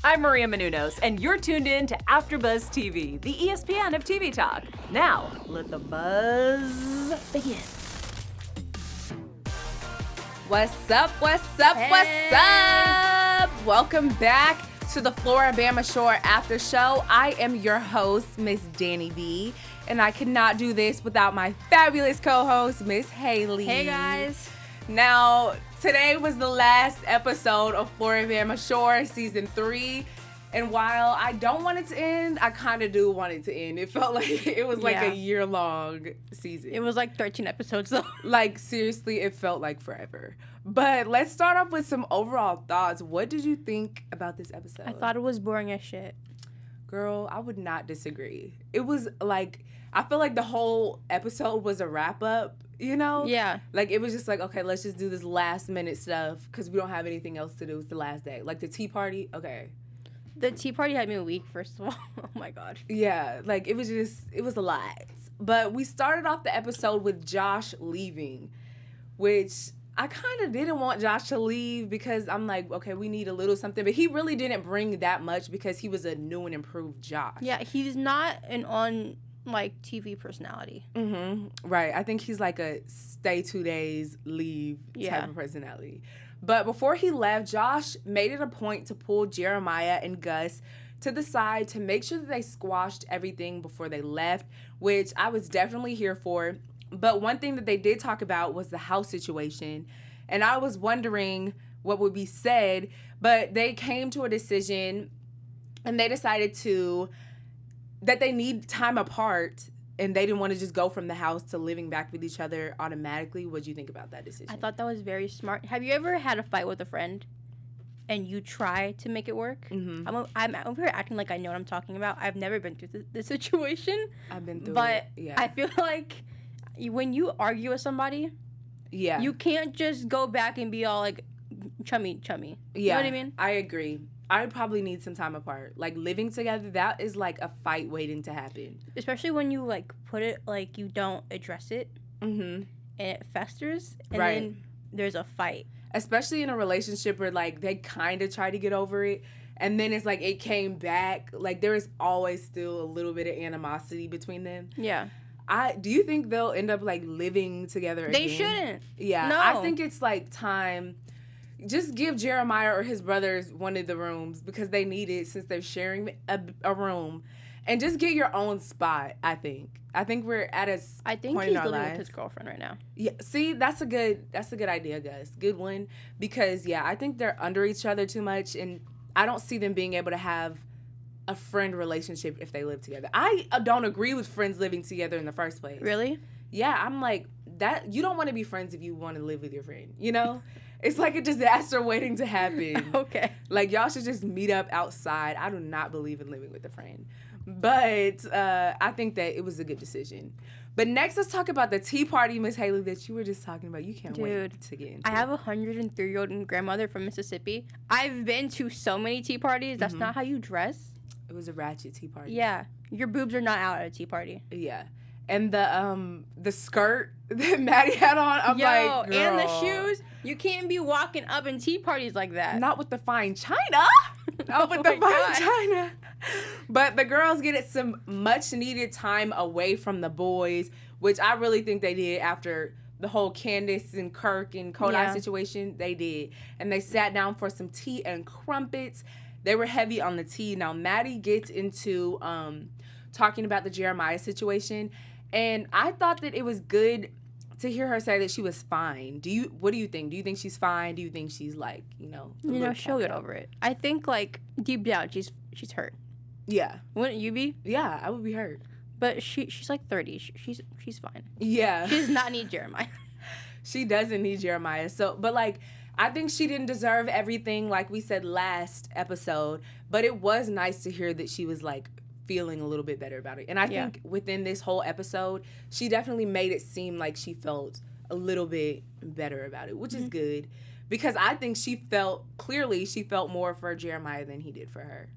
I'm Maria Menounos, and you're tuned in to AfterBuzz TV, the ESPN of TV talk. Now, let the buzz begin. What's up, what's up, what's up? Welcome back to the Floribama Shore After Show. I am your host, Miss Dani B, and I could not do this without my fabulous co-host, Miss Hailey. Hey, guys. Now, today was the last episode of Floribama Shore Season 3. And while I don't want it to end, I kind of do want it to end. It felt like it was like a year-long season. It was like 13 episodes, though. Like, seriously, it felt like forever. But let's start off with some overall thoughts. What did you think about this episode? I thought it was boring as shit. Girl, I would not disagree. It was like, I feel like the whole episode was a wrap-up, you know? Yeah. Like, it was just like, okay, let's just do this last-minute stuff because we don't have anything else to do. It's the last day. Like, the tea party, okay. The tea party had me weak, first of all. Oh, my God. Yeah, like, it was a lot. But we started off the episode with Josh leaving, which I kind of didn't want Josh to leave because I'm like, okay, we need a little something. But he really didn't bring that much because he was a new and improved Josh. Yeah, he's not an TV personality. Mm-hmm. Right. I think he's like a stay 2 days, leave type of personality. But before he left, Josh made it a point to pull Jeremiah and Gus to the side to make sure that they squashed everything before they left, which I was definitely here for. But one thing that they did talk about was the house situation. And I was wondering what would be said, but they came to a decision and they decided that they need time apart and they didn't want to just go from the house to living back with each other automatically. What do you think about that decision? I thought that was very smart. Have you ever had a fight with a friend and you try to make it work? Mm-hmm. I'm over here acting like I know what I'm talking about. I've never been through this situation. I've been through but it. Yeah. I feel like when you argue with somebody, you can't just go back and be all like chummy. You know what I mean? I agree. I probably need some time apart. Like, living together, that is like a fight waiting to happen. Especially when you like put it, like, you don't address it. Mm-hmm. And it festers. And then there's a fight. Especially in a relationship where, like, they kind of try to get over it. And then it's like it came back. Like, there is always still a little bit of animosity between them. Yeah. Do you think they'll end up, like, living together again? They shouldn't. Yeah. No. I think it's, like, time. Just give Jeremiah or his brothers one of the rooms because they need it since they're sharing a room. And just get your own spot, I think. I think we're at a I think point he's in our living lives. with his girlfriend right now. Yeah, see, that's a good idea, Gus. Good one. Because, yeah, I think they're under each other too much. And I don't see them being able to have a friend relationship if they live together. I don't agree with friends living together in the first place. Really? Yeah, I'm like, that. You don't want to be friends if you want to live with your friend, you know? It's like a disaster waiting to happen. Okay. Like, y'all should just meet up outside. I do not believe in living with a friend. But I think that it was a good decision. But next, let's talk about the tea party, Miss Hailey, that you were just talking about. You can't wait to get into. I have a 103-year-old grandmother from Mississippi. I've been to so many tea parties. That's not how you dress. It was a ratchet tea party. Yeah. Your boobs are not out at a tea party. Yeah. And the skirt that Mattie had on, I'm like, girl. And the shoes. You can't be walking up in tea parties like that. Not with the fine china. Not with the fine china. But the girls get some much needed time away from the boys, which I really think they did after the whole Candace and Kirk and Codi situation. They did. And they sat down for some tea and crumpets. They were heavy on the tea. Now, Mattie gets into talking about the Jeremiah situation. And I thought that it was good to hear her say that she was fine. What do you think? Do you think she's fine? Do you think she's like, she'll get over it. I think like deep down she's hurt. Yeah. Wouldn't you be? Yeah, I would be hurt. But she's like 30. She's fine. Yeah. She does not need Jeremiah. She doesn't need Jeremiah. So, but like, I think she didn't deserve everything like we said last episode, but it was nice to hear that she was like feeling a little bit better about it. And I think within this whole episode, she definitely made it seem like she felt a little bit better about it, which is good. Because I think she felt more for Jeremiah than he did for her.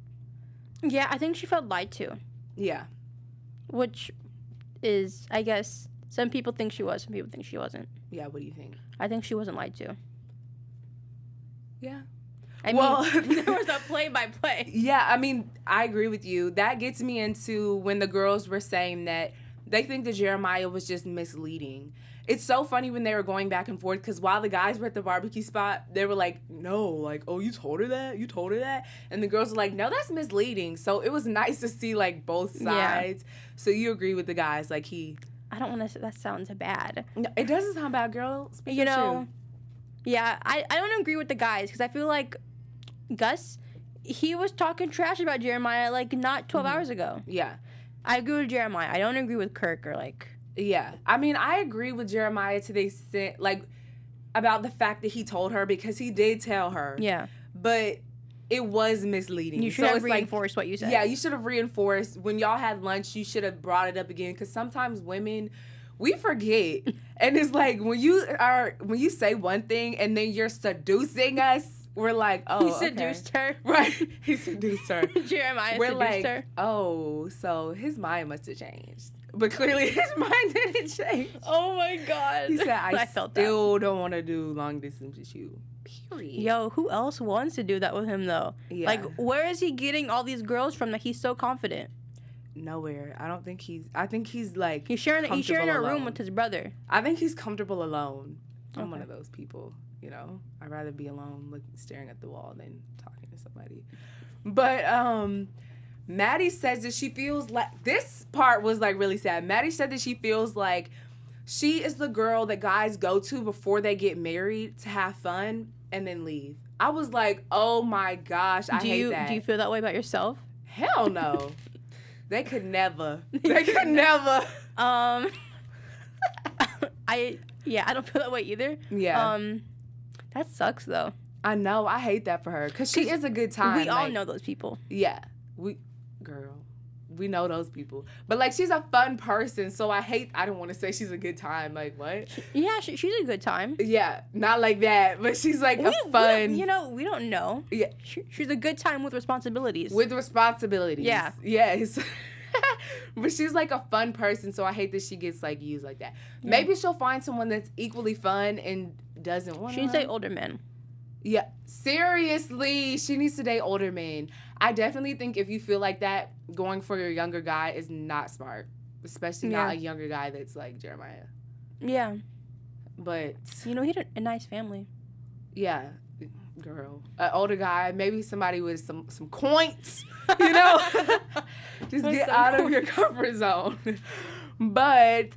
Yeah, I think she felt lied to. Yeah. Which is, I guess, some people think she was, some people think she wasn't. Yeah, what do you think? I think she wasn't lied to. Yeah. I mean, there was a play-by-play. Yeah, I mean, I agree with you. That gets me into when the girls were saying that they think that Jeremiah was just misleading. It's so funny when they were going back and forth because while the guys were at the barbecue spot, they were like, no, like, oh, you told her that? You told her that? And the girls were like, no, that's misleading. So it was nice to see, like, both sides. Yeah. So you agree with the guys, like, I don't want to say that sounds bad. No, it doesn't sound bad, girl. You know, yeah, I don't agree with the guys because I feel like Gus, he was talking trash about Jeremiah, like, not 12 hours ago. Yeah. I agree with Jeremiah. I don't agree with Kirk or, like... Yeah. I mean, I agree with Jeremiah to the extent, like, about the fact that he told her because he did tell her. Yeah. But it was misleading. You should have reinforced what you said. Yeah, you should have reinforced. When y'all had lunch, you should have brought it up again because sometimes women, we forget. And it's like when you say one thing and then you're seducing us, we're like, oh, he seduced her. Right. He seduced her. Jeremiah we're seduced like, her. Oh, so his mind must have changed. But clearly his mind didn't change. Oh my God. He said, I still don't want to do long distance with you. Period. Yo, who else wants to do that with him though? Yeah. Like, where is he getting all these girls from that he's so confident? Nowhere. I think he's like he's sharing a room with his brother. I think he's comfortable alone. I'm one of those people, you know. I'd rather be alone staring at the wall than talking to somebody. But Mattie says that she feels like this part was like really sad. Mattie said that she feels like she is the girl that guys go to before they get married to have fun and then leave. I was like, oh my gosh, I hate that. Do you feel that way about yourself? Hell no. They could never. They could never. I don't feel that way either. Yeah. That sucks though. I know. I hate that for her because she is a good time. We all know those people. Yeah. We know those people. But, like, she's a fun person, so I don't want to say she's a good time. Like, what? Yeah, she's a good time. Yeah, not like that, but she's, like, a fun... We don't know. Yeah. She's a good time with responsibilities. With responsibilities. Yeah. Yes. But she's, like, a fun person, so I hate that she gets, like, used like that. Yeah. Maybe she'll find someone that's equally fun and doesn't want to... She needs to date older men. Yeah. Seriously, she needs to date older men. I definitely think if you feel like that, going for your younger guy is not smart. Especially not a younger guy that's like Jeremiah. Yeah. But... You know, he had a nice family. Yeah. Girl. An older guy, maybe somebody with some coins, you know? Just get out of your comfort zone. But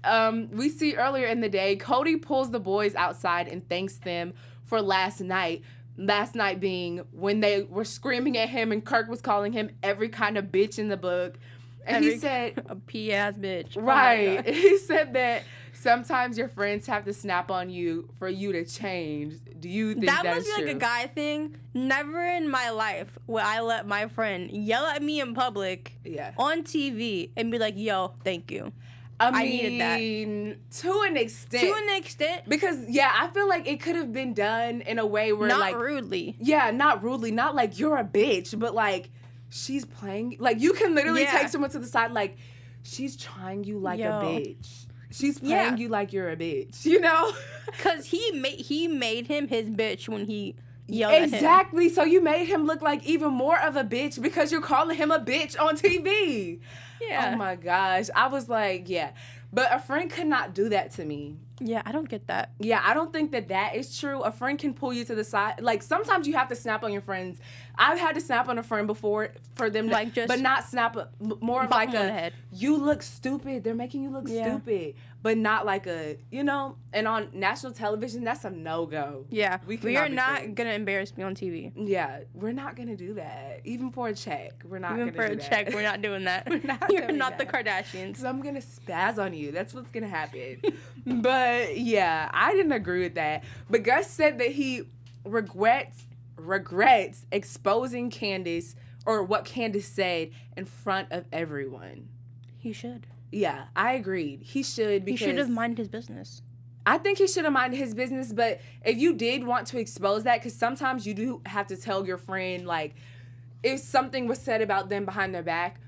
we see earlier in the day, Codi pulls the boys outside and thanks them for last night. Last night being when they were screaming at him and Kirk was calling him every kind of bitch in the book. And he said... A P-ass bitch. Right. Oh he said that sometimes your friends have to snap on you for you to change. Do you think that's true? That must be like a guy thing. Never in my life will I let my friend yell at me in public on TV and be like, yo, thank you. I needed that. To an extent. To an extent. Because, I feel like it could have been done in a way where, not rudely. Yeah, not rudely. Not like, you're a bitch, but, like, she's playing... Like, you can literally take someone to the side, like, she's trying you like a bitch. She's playing you like you're a bitch, you know? Because he made him his bitch when he yelled at him. Exactly. So you made him look like even more of a bitch because you're calling him a bitch on TV. Yeah. Oh my gosh. I was like, But a friend could not do that to me. Yeah, I don't get that. Yeah, I don't think that is true. A friend can pull you to the side. Like, sometimes you have to snap on your friends. I've had to snap on a friend before for them to, like, but not snap, more of like a, you look stupid. They're making you look stupid. But not like a, you know, and on national television, that's a no-go. Yeah, we are not going to embarrass me on TV. Yeah, we're not going to do that. Even for a check, we're not going to do that. Even for a check, we're not doing that. You're not the Kardashians. So I'm going to spaz on you. That's what's going to happen. But, yeah, I didn't agree with that. But Gus said that he regrets exposing Candace or what Candace said in front of everyone. He should. Yeah, I agreed. He should because... He should have minded his business. I think he should have minded his business, but if you did want to expose that, because sometimes you do have to tell your friend, like, if something was said about them behind their back,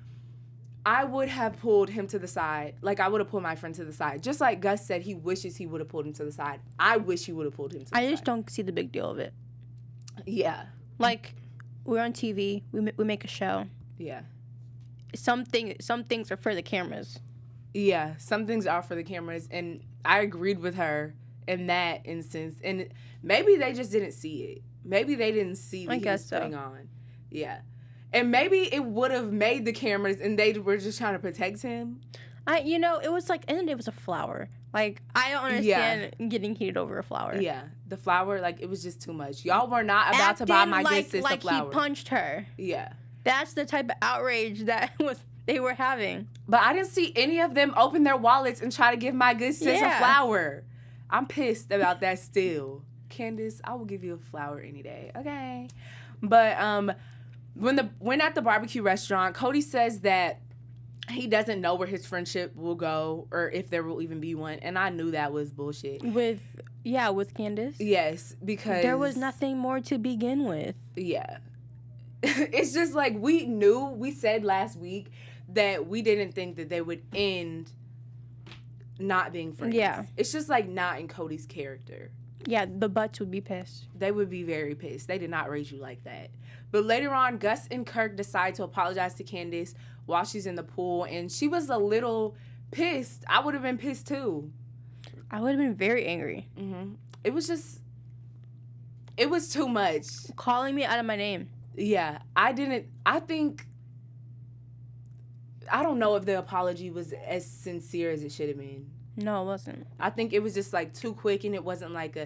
I would have pulled him to the side. Like, I would have pulled my friend to the side. Just like Gus said he wishes he would have pulled him to the side. I wish he would have pulled him to the side. I just don't see the big deal of it. Yeah. Like, we're on TV. We make a show. Yeah. Some things are for the cameras. Yeah, some things are for the cameras, and I agreed with her in that instance. And maybe they just didn't see it. Maybe they didn't see what he was putting on. Yeah. And maybe it would have made the cameras, and they were just trying to protect him. It was like, and it was a flower. Like, I don't understand getting heated over a flower. Yeah, the flower, like, it was just too much. Y'all were not about to buy my good sis a flower. Like he punched her. Yeah. That's the type of outrage that they were having. But I didn't see any of them open their wallets and try to give my good sis a flower. I'm pissed about that still. Candace, I will give you a flower any day, okay? But when at the barbecue restaurant, Codi says that he doesn't know where his friendship will go or if there will even be one. And I knew that was bullshit. With Candace? Yes, because there was nothing more to begin with. Yeah. It's just like we said last week that we didn't think that they would end not being friends. Yeah. It's just like not in Codi's character. Yeah, the butts would be pissed. They would be very pissed. They did not raise you like that. But later on, Gus and Kirk decide to apologize to Candace while she's in the pool, and she was a little pissed. I would have been pissed too. I would have been very angry. Mm-hmm. It was too much. Calling me out of my name. Yeah, I don't know if the apology was as sincere as it should have been. No, it wasn't. I think it was just like too quick, and it wasn't like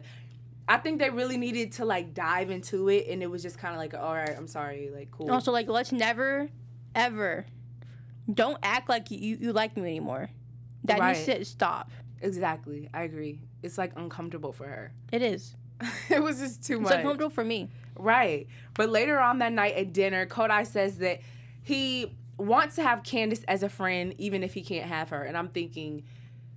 I think they really needed to like dive into it, and it was just kind of like, all right, I'm sorry, like cool. Also, like, let's never, ever, don't act like you like me anymore. That needs to stop. Exactly, I agree. It's like uncomfortable for her. It is. It was just too much. It's uncomfortable for me. Right. But later on that night at dinner, Codi says that he wants to have Candace as a friend even if he can't have her. And I'm thinking,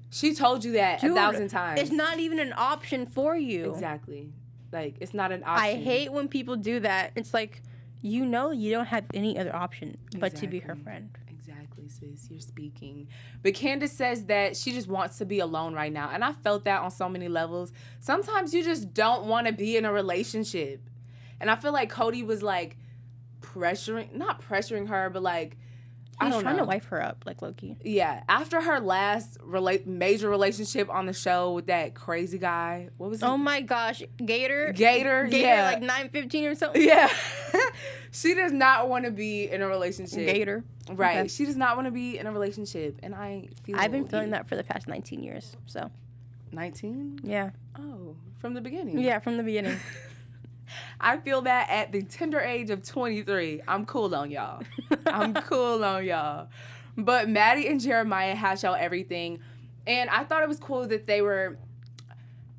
she told you that 1,000 times. It's not even an option for you. Exactly. Like, it's not an option. I hate when people do that. It's like, you don't have any other option but to be her friend. Exactly, sis. You're speaking. But Candace says that she just wants to be alone right now. And I felt that on so many levels. Sometimes you just don't want to be in a relationship. And I feel like Codi was like not pressuring her, but like, He's trying to wife her up, like Loki. Yeah. After her last major relationship on the show with that crazy guy. What was it? Oh my gosh. Gator, yeah. Like 9:15 or something? Yeah. She does not want to be in a relationship. Gator. Right. Okay. She does not want to be in a relationship. And I've been feeling that for the past 19 years, so. 19? Yeah. Oh, from the beginning. Yeah, from the beginning. I feel that at the tender age of 23. I'm cool on y'all. But Mattie and Jeremiah hash out everything. And I thought it was cool that they were,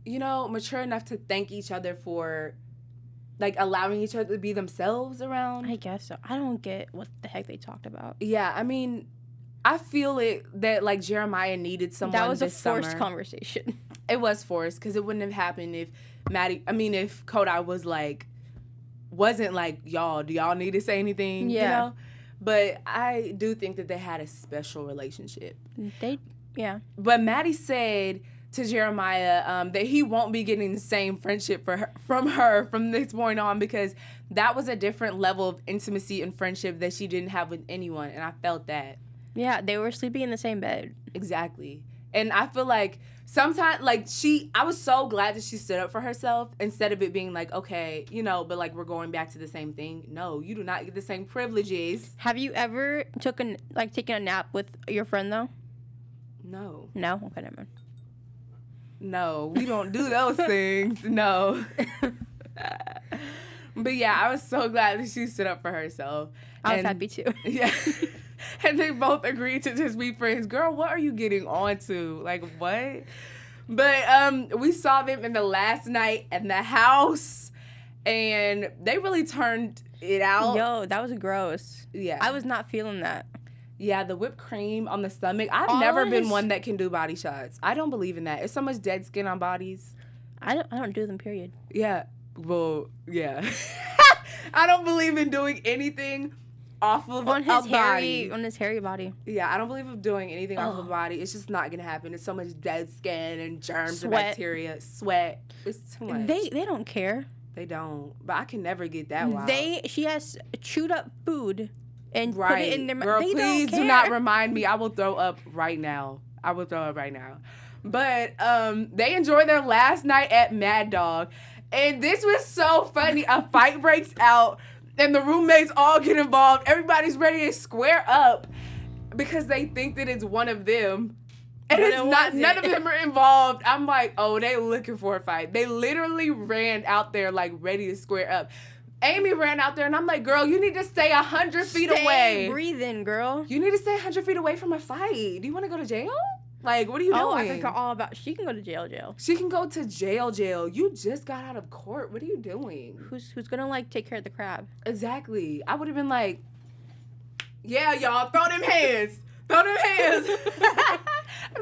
mature enough to thank each other for, like, allowing each other to be themselves around. I guess so. I don't get what the heck they talked about. Yeah, I mean, I feel it that, like, Jeremiah needed someone that was this a forced summer. Conversation. It was forced because it wouldn't have happened if if Codi was like, wasn't like, y'all, do y'all need to say anything? Yeah. But I do think that they had a special relationship. Yeah. But Mattie said to Jeremiah that he won't be getting the same friendship from her from this point on because that was a different level of intimacy and friendship that she didn't have with anyone. And I felt that. Yeah, they were sleeping in the same bed. Exactly. And I feel like sometimes, like, I was so glad that she stood up for herself instead of it being like, okay, but like we're going back to the same thing. No, you do not get the same privileges. Have you ever taken a nap with your friend though? No. No? Okay, never mind. No, we don't do those things. No. But yeah, I was so glad that she stood up for herself. I was happy too. Yeah. And they both agreed to just be friends. Girl, what are you getting on to? Like, what? But we saw them in the last night in the house, and they really turned it out. Yo, that was gross. Yeah. I was not feeling that. Yeah, the whipped cream on the stomach. I've never been one that can do body shots. I don't believe in that. It's so much dead skin on bodies. I don't do them, period. Yeah. Well, yeah. I don't believe in doing anything off of on his body. On his hairy body. Yeah, I don't believe in doing anything off of the body. It's just not gonna happen. It's so much dead skin and germs and bacteria. Sweat. It's too much. They don't care. They don't. But I can never get that wild. She has chewed up food and put it in their mouth. Girl, please do not remind me. I will throw up right now. But they enjoyed their last night at Mad Dog. And this was so funny. A fight breaks out and the roommates all get involved. Everybody's ready to square up because they think that it's one of them. And it's not, none of them are involved. I'm like, oh, they looking for a fight. They literally ran out there like ready to square up. Amy ran out there and I'm like, girl, you need to stay 100 feet away. Stay breathing, girl. You need to stay 100 feet away from a fight. Do you want to go to jail? Like, what are you doing? Oh, I think all about, she can go to jail. She can go to jail. You just got out of court. What are you doing? Who's gonna like take care of the crab? Exactly. I would have been like, yeah, y'all, throw them hands. I'm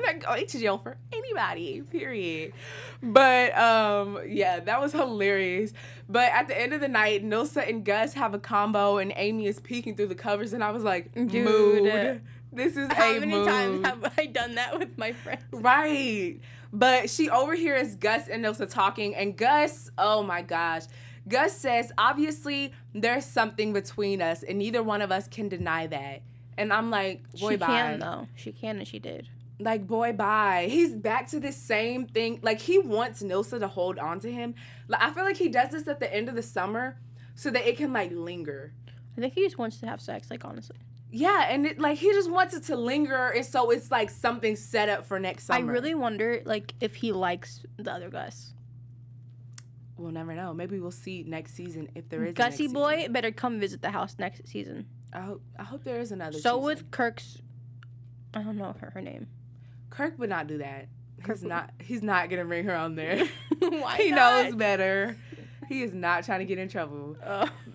not going to jail for anybody, period. But, yeah, that was hilarious. But at the end of the night, Nilsa and Gus have a combo, and Amy is peeking through the covers, and I was like, dude, mood. This is how many times have I done that with my friends? Right. But she overhears Gus and Nilsa talking, and Gus, oh my gosh. Gus says, obviously, there's something between us, and neither one of us can deny that. And I'm like, boy, bye. She can, though. She can, and she did. Like, boy, bye. He's back to this same thing. Like, he wants Nilsa to hold on to him. Like, I feel like he does this at the end of the summer so that it can, like, linger. I think he just wants to have sex, like, honestly. Yeah, and it, like, he just wants it to linger, and so it's, like, something set up for next summer. I really wonder, like, if he likes the other Gus. We'll never know. Maybe we'll see next season if there is Gussie boy better come visit the house next season. I hope there is another So season. with Kirk's, I don't know her name. Kirk would not do that. He's not gonna bring her on there. Why He not? knows better. He is not trying to get in trouble.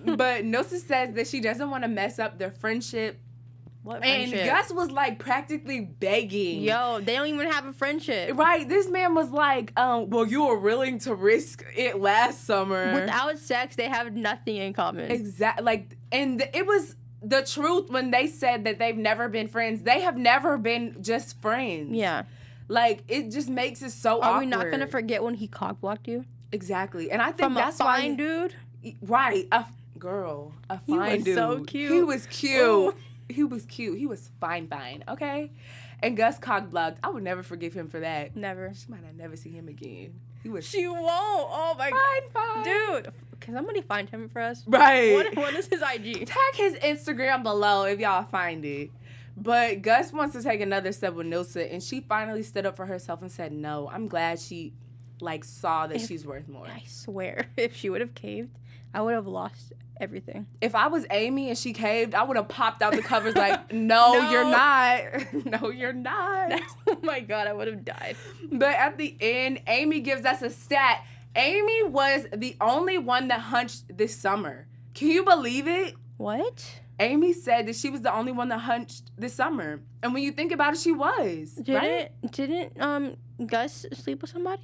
But Nilsa says that she doesn't want to mess up their friendship. What friendship? And Gus was like practically begging. Yo, they don't even have a friendship. Right. This man was like, well, you were willing to risk it last summer. Without sex, they have nothing in common. Exactly. Like, and it was the truth when they said that they've never been friends. They have never been just friends. Yeah. Like, it just makes it so awkward. Are we not going to forget when he cock-blocked you? Exactly. And I think From that's a why... fine dude? Right. A fine dude. He was so cute. He was cute. Ooh. He was cute. He was fine, okay? And Gus cock-blocked. I would never forgive him for that. Never. She might not never see him again. She won't. Oh, my God. Fine. Dude, can somebody find him for us? Right. What is his IG? Tag his Instagram below if y'all find it. But Gus wants to take another step with Nilsa, and she finally stood up for herself and said no. I'm glad she, like, saw that she's worth more. I swear, if she would have caved, I would have lost everything. If I was Amy and she caved, I would have popped out the covers like, no, you're not. No, you're not. Oh, my God, I would have died. But at the end, Amy gives us a stat. Amy was the only one that hunched this summer. Can you believe it? What? Amy said that she was the only one that hunched this summer. And when you think about it, she was. Didn't Gus sleep with somebody?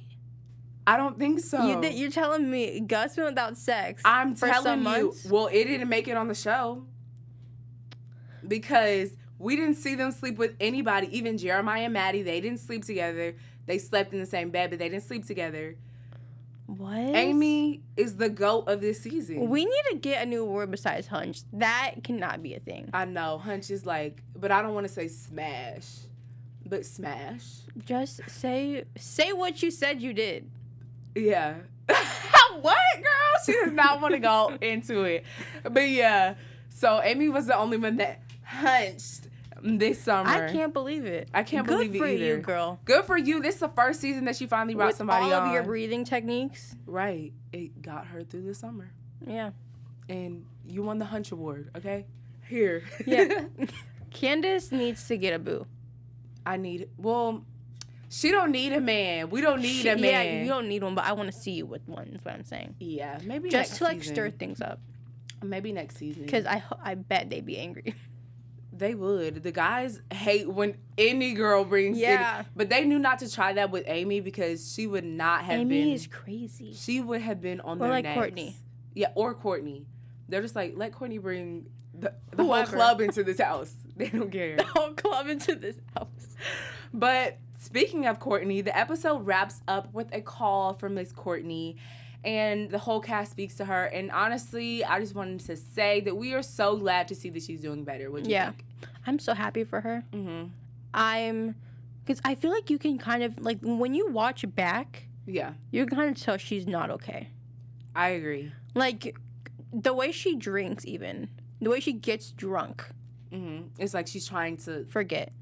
I don't think so. You're telling me Gus went without sex I'm for telling some you. months? Well, it didn't make it on the show. Because we didn't see them sleep with anybody. Even Jeremiah and Mattie, they didn't sleep together. They slept in the same bed, but they didn't sleep together. What? Amy is the GOAT of this season. We need to get a new word besides hunch. That cannot be a thing. I know. Hunch is like, but I don't want to say smash. But smash. Just say what you said you did. Yeah. What, girl? She does not want to go into it. But yeah. So Amy was the only one that hunched this summer. I can't believe it. I can't believe it either. Good for you, girl. Good for you. This is the first season that she finally brought somebody on. With all of your breathing techniques. Right. It got her through the summer. Yeah. And you won the Hunch Award, okay? Here. Yeah. Candace needs to get a boo. She don't need a man. We don't need a man. Yeah, you don't need one, but I want to see you with one, is what I'm saying. Yeah, maybe just next to, like, season. stir things up. Maybe next season. Because I bet they'd be angry. They would. The guys hate when any girl brings it. But they knew not to try that with Amy because she would not have been. Amy is crazy. She would have been on their necks. Or like Courtney. Yeah, or Courtney. They're just like, let Courtney bring the whole club into this house. They don't care. The whole club into this house. But speaking of Courtney, the episode wraps up with a call from Miss Courtney. and the whole cast speaks to her. And honestly, I just wanted to say that we are so glad to see that she's doing better. What do you think? I'm so happy for her. Because I feel like you can kind of, like, when you watch back, you can kind of tell she's not okay. I agree. Like, the way she drinks, even the way she gets drunk, it's like she's trying to forget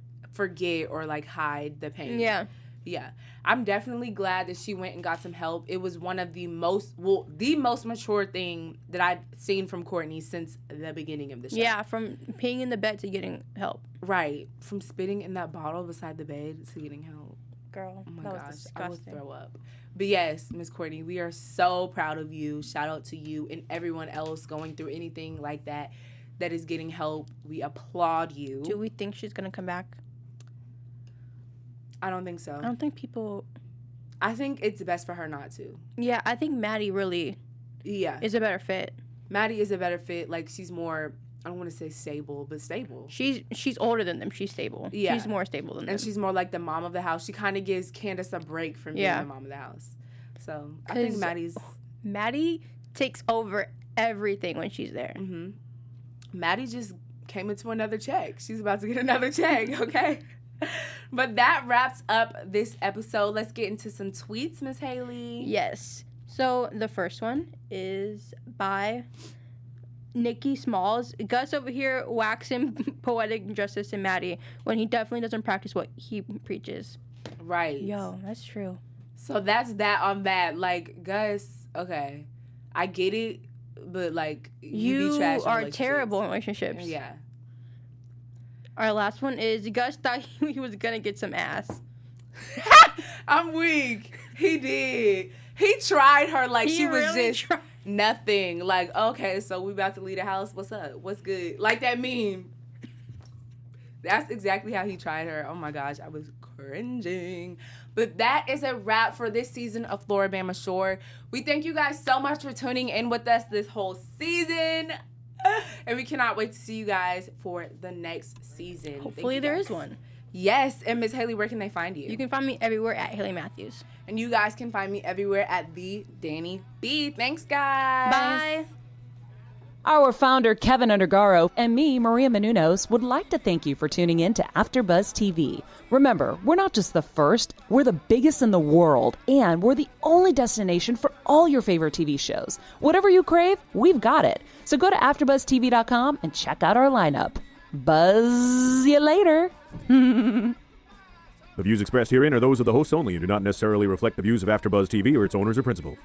or like hide the pain. Yeah. I'm definitely glad that she went and got some help. It was one of the most mature thing that I've seen from Courtney since the beginning of the show. Yeah, from peeing in the bed to getting help. Right. From spitting in that bottle beside the bed to getting help. Girl, oh my that gosh, was disgusting. I would throw up. But yes, Miss Courtney, we are so proud of you. Shout out to you and everyone else going through anything like that is getting help. We applaud you. Do we think she's going to come back? I don't think so. I don't think people... I think it's best for her not to. Yeah, I think Mattie really is a better fit. Mattie is a better fit. Like, she's more, I don't want to say stable, but stable. She's older than them. She's stable. Yeah. She's more stable than them. And she's more like the mom of the house. She kind of gives Candace a break from being the mom of the house. So, I think Mattie takes over everything when she's there. Mattie just came into another check. She's about to get another check, okay? But that wraps up this episode. Let's get into some tweets, Miss Hailey. Yes. So the first one is by Nikki Smalls. Gus over here waxing poetic justice in Mattie when he definitely doesn't practice what he preaches. Right. Yo, that's true. So that's that on that. Like, Gus, okay, I get it, but like you be trash are terrible in relationships. Yeah. Our last one is Gus thought he was gonna get some ass. I'm weak. He did. He tried her like she was really just nothing. Like, okay, so we about to leave the house. What's up? What's good? Like that meme. That's exactly how he tried her. Oh my gosh, I was cringing. But that is a wrap for this season of Floribama Shore. We thank you guys so much for tuning in with us this whole season. And we cannot wait to see you guys for the next season. Hopefully there is one. Yes. And Miss Hailey, where can they find you? You can find me everywhere at Hailey Matthews. And you guys can find me everywhere at the Dani B. Thanks, guys. Bye. Our founder, Keven Undergaro, and me, Maria Menounos, would like to thank you for tuning in to AfterBuzz TV. Remember, we're not just the first, we're the biggest in the world, and we're the only destination for all your favorite TV shows. Whatever you crave, we've got it. So go to AfterBuzzTV.com and check out our lineup. Buzz you later. The views expressed herein are those of the hosts only and do not necessarily reflect the views of AfterBuzz TV or its owners or principals.